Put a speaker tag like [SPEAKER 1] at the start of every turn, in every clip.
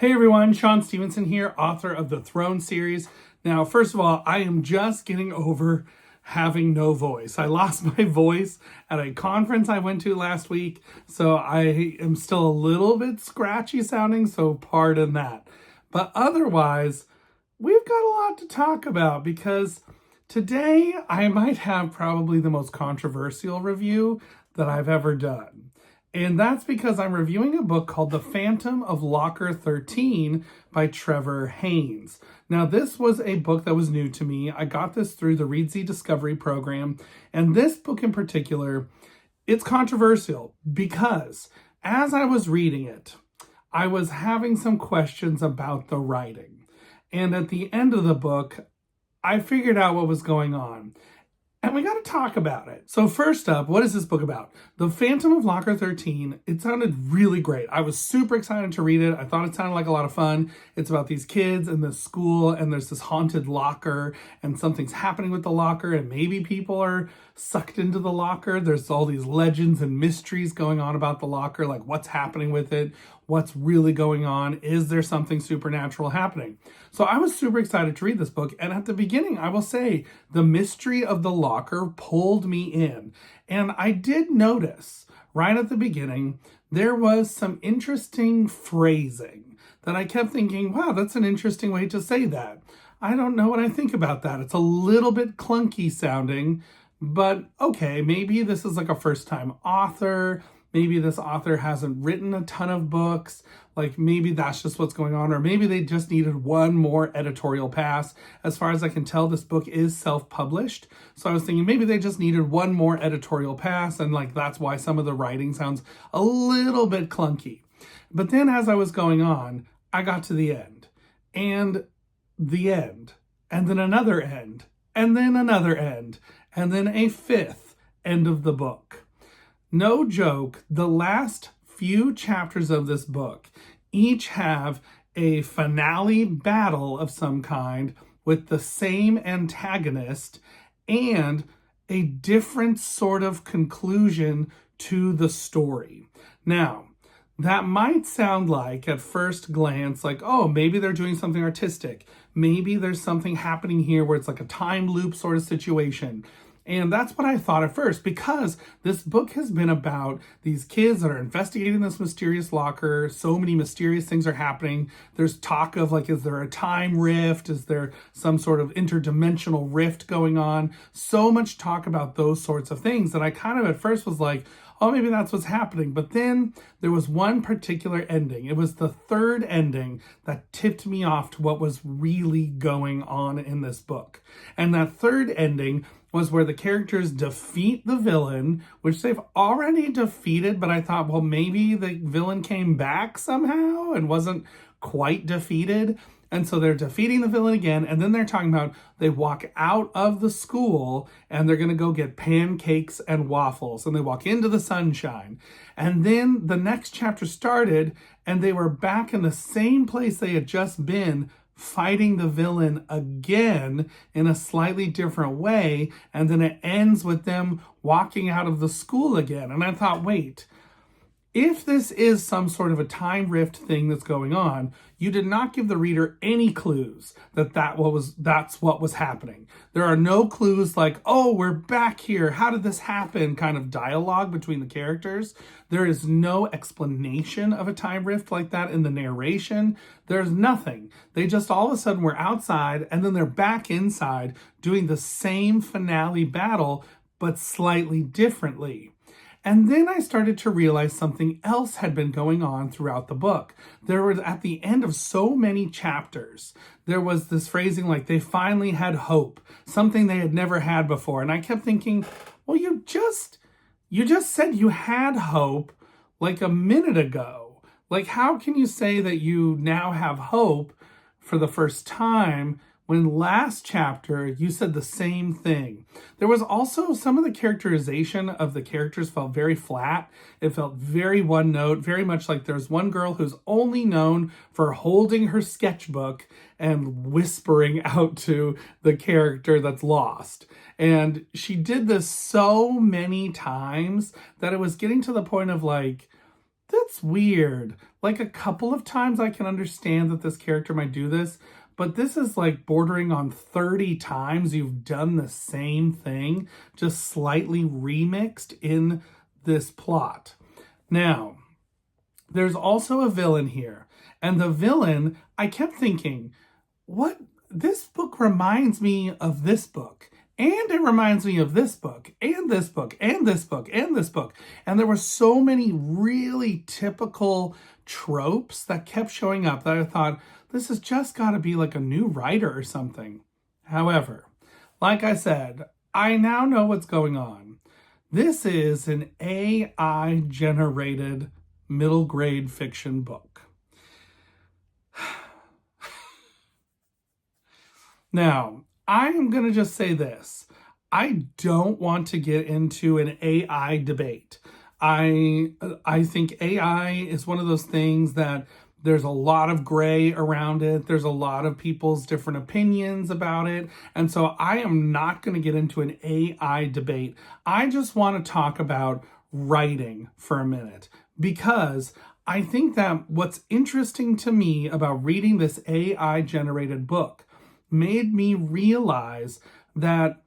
[SPEAKER 1] Hey everyone, Shaun Stevenson here, author of the Throne series. Now, first of all, I am just getting over having no voice. I lost my voice at a conference I went to last week, so I am still a little bit scratchy sounding, so pardon that. But otherwise, we've got a lot to talk about because today I might have probably the most controversial review that I've ever done. And that's because I'm reviewing a book called The Phantom of Locker 13 by Trevor Hanes. Now, this was a book that was new to me. I got this through the Reedsy Discovery program. And this book in particular, it's controversial because as I was reading it, I was having some questions about the writing. And at the end of the book, I figured out what was going on. And we got to talk about it. So first up, what is this book about? The Phantom of Locker 13. It sounded really great. I was super excited to read it. I thought it sounded like a lot of fun. It's about these kids in this school, and there's this haunted locker, and something's happening with the locker, and maybe people are sucked into the locker. There's all these legends and mysteries going on about the locker, like what's happening with it, what's really going on, is there something supernatural happening? So I was super excited to read this book, and at the beginning, I will say, the mystery of the locker pulled me in. And I did notice, right at the beginning, there was some interesting phrasing that I kept thinking, wow, that's an interesting way to say that. I don't know what I think about that. It's a little bit clunky sounding, but okay, maybe this is like a first-time author. Maybe this author hasn't written a ton of books. Like maybe that's just what's going on. Or maybe they just needed one more editorial pass. As far as I can tell, this book is self-published. So I was thinking maybe they just needed one more editorial pass. And like that's why some of the writing sounds a little bit clunky. But then as I was going on, I got to the end. And the end. And then another end. And then another end. And then a fifth end of the book. No joke, the last few chapters of this book each have a finale battle of some kind with the same antagonist and a different sort of conclusion to the story. Now, that might sound like, at first glance, like, oh, maybe they're doing something artistic. Maybe there's something happening here where it's like a time loop sort of situation. And that's what I thought at first, because this book has been about these kids that are investigating this mysterious locker. So many mysterious things are happening. There's talk of like, is there a time rift? Is there some sort of interdimensional rift going on? So much talk about those sorts of things that I kind of at first was like, oh, maybe that's what's happening. But then there was one particular ending. It was the third ending that tipped me off to what was really going on in this book. And that third ending was where the characters defeat the villain, which they've already defeated, but I thought, well, maybe the villain came back somehow and wasn't quite defeated. And so they're defeating the villain again, and then they're talking about they walk out of the school and they're going to go get pancakes and waffles, and they walk into the sunshine. And then the next chapter started, and they were back in the same place they had just been, fighting the villain again in a slightly different way, and then it ends with them walking out of the school again. And I thought, wait, if this is some sort of a time rift thing that's going on, you did not give the reader any clues that that's what was happening. There are no clues like, oh, we're back here, how did this happen, kind of dialogue between the characters. There is no explanation of a time rift like that in the narration. There's nothing. They just all of a sudden were outside, and then they're back inside doing the same finale battle, but slightly differently. And then I started to realize something else had been going on throughout the book. There was, at the end of so many chapters, there was this phrasing like they finally had hope, something they had never had before. And I kept thinking, well, you just said you had hope like a minute ago. Like, how can you say that you now have hope for the first time when last chapter you said the same thing? There was also some of the characterization of the characters felt very flat. It felt very one note, very much like there's one girl who's only known for holding her sketchbook and whispering out to the character that's lost. And she did this so many times that it was getting to the point of like, that's weird. Like a couple of times I can understand that this character might do this, but this is like bordering on 30 times you've done the same thing, just slightly remixed in this plot. Now, there's also a villain here. And the villain, I kept thinking, what? This book reminds me of this book. And it reminds me of this book, and this book, and this book, and this book. And there were so many really typical tropes that kept showing up that I thought, this has just got to be like a new writer or something. However, like I said, I now know what's going on. This is an AI-generated middle grade fiction book. Now, I am going to just say this. I don't want to get into an AI debate. I think AI is one of those things that there's a lot of gray around it. There's a lot of people's different opinions about it. And so I am not going to get into an AI debate. I just want to talk about writing for a minute, because I think that what's interesting to me about reading this AI generated book made me realize that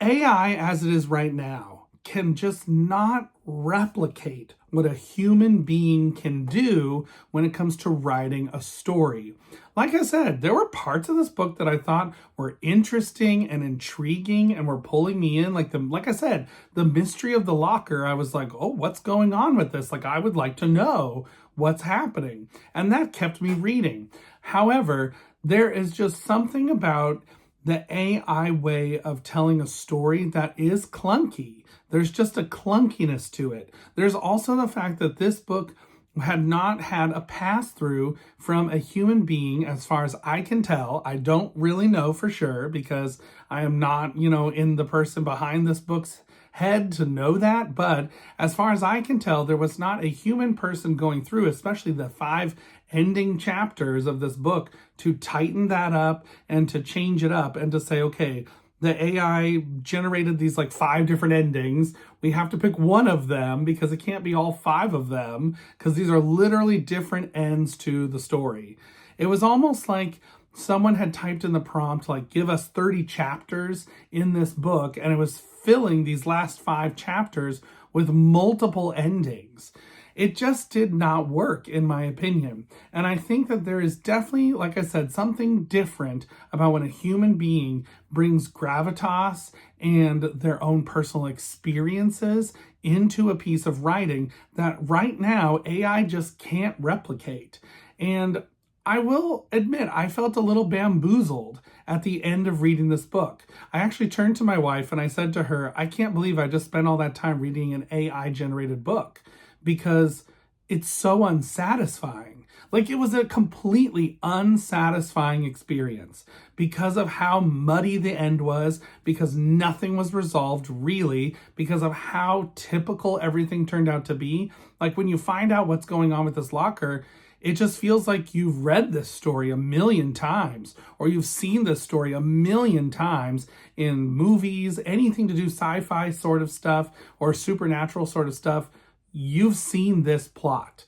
[SPEAKER 1] AI as it is right now can just not replicate what a human being can do when it comes to writing a story. Like I said, there were parts of this book that I thought were interesting and intriguing and were pulling me in. Like I said, the mystery of the locker, I was like, oh, what's going on with this? Like, I would like to know what's happening. And that kept me reading. However, there is just something about the AI way of telling a story that is clunky. There's just a clunkiness to it. There's also the fact that this book had not had a pass-through from a human being, as far as I can tell. I don't really know for sure, because I am not, in the person behind this book's head to know that. But as far as I can tell, there was not a human person going through, especially the 5 ending chapters of this book, to tighten that up and to change it up and to say, okay, the AI generated these 5 different endings. We have to pick one of them because it can't be all 5 of them, because these are literally different ends to the story. It was almost like someone had typed in the prompt, give us 30 chapters in this book, and it was filling these last 5 chapters with multiple endings. It just did not work, in my opinion. And I think that there is definitely, like I said, something different about when a human being brings gravitas and their own personal experiences into a piece of writing that right now AI just can't replicate. And I will admit, I felt a little bamboozled at the end of reading this book. I actually turned to my wife and I said to her, I can't believe I just spent all that time reading an AI-generated book, because it's so unsatisfying. It was a completely unsatisfying experience because of how muddy the end was, because nothing was resolved really, because of how typical everything turned out to be. When you find out what's going on with this locker, it just feels like you've read this story a million times, or you've seen this story a million times in movies, anything to do sci-fi sort of stuff or supernatural sort of stuff. You've seen this plot,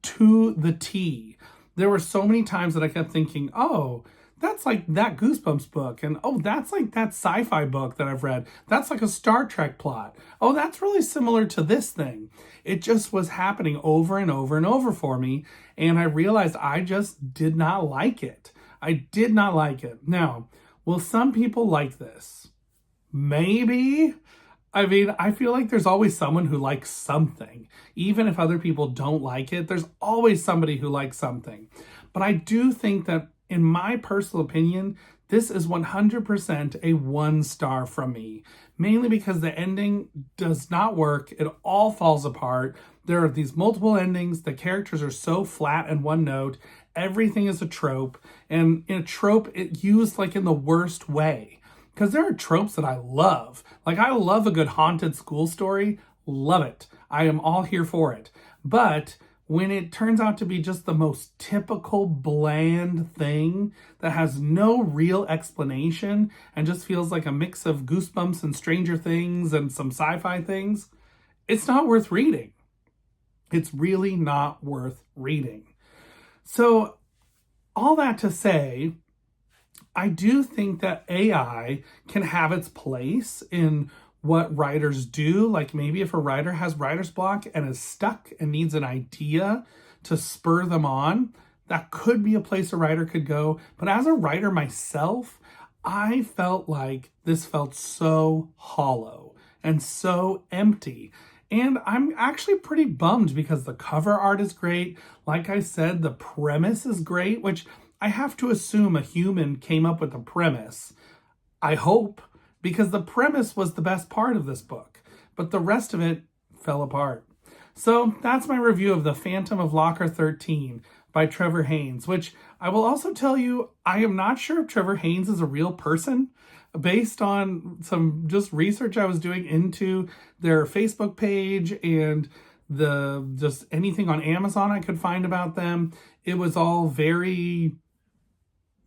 [SPEAKER 1] to the T. There were so many times that I kept thinking, oh, that's like that Goosebumps book. And oh, that's like that sci-fi book that I've read. That's like a Star Trek plot. Oh, that's really similar to this thing. It just was happening over and over and over for me. And I realized I just did not like it. I did not like it. Now, will some people like this? Maybe. I feel like there's always someone who likes something. Even if other people don't like it, there's always somebody who likes something. But I do think that, in my personal opinion, this is 100% a 1 star from me. Mainly because the ending does not work. It all falls apart. There are these multiple endings. The characters are so flat and one note. Everything is a trope. And in a trope, it used in the worst way. Because there are tropes that I love. I love a good haunted school story. Love it. I am all here for it. But when it turns out to be just the most typical bland thing that has no real explanation and just feels like a mix of Goosebumps and Stranger Things and some sci-fi things, it's not worth reading. It's really not worth reading. So all that to say, I do think that AI can have its place in what writers do. Like maybe if a writer has writer's block and is stuck and needs an idea to spur them on, that could be a place a writer could go. But as a writer myself, I felt like this felt so hollow and so empty. And I'm actually pretty bummed because the cover art is great. Like I said, the premise is great, which I have to assume a human came up with the premise. I hope, because the premise was the best part of this book, but the rest of it fell apart. So that's my review of The Phantom of Locker 13 by Trevor Hanes, which I will also tell you, I am not sure if Trevor Hanes is a real person. Based on some just research I was doing into their Facebook page and the just anything on Amazon I could find about them, it was all very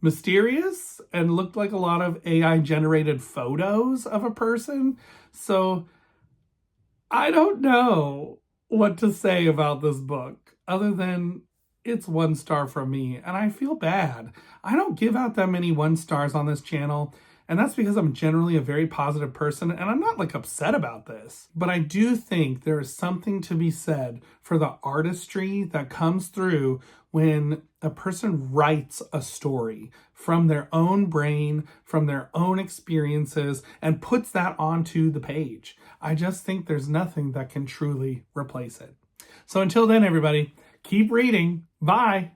[SPEAKER 1] mysterious and looked like a lot of AI generated photos of a person. So I don't know what to say about this book other than it's 1 star from me, and I feel bad. I don't give out that many 1 stars on this channel, and that's because I'm generally a very positive person, and I'm not like upset about this. But I do think there is something to be said for the artistry that comes through when a person writes a story from their own brain, from their own experiences, and puts that onto the page. I just think there's nothing that can truly replace it. So until then, everybody, keep reading. Bye.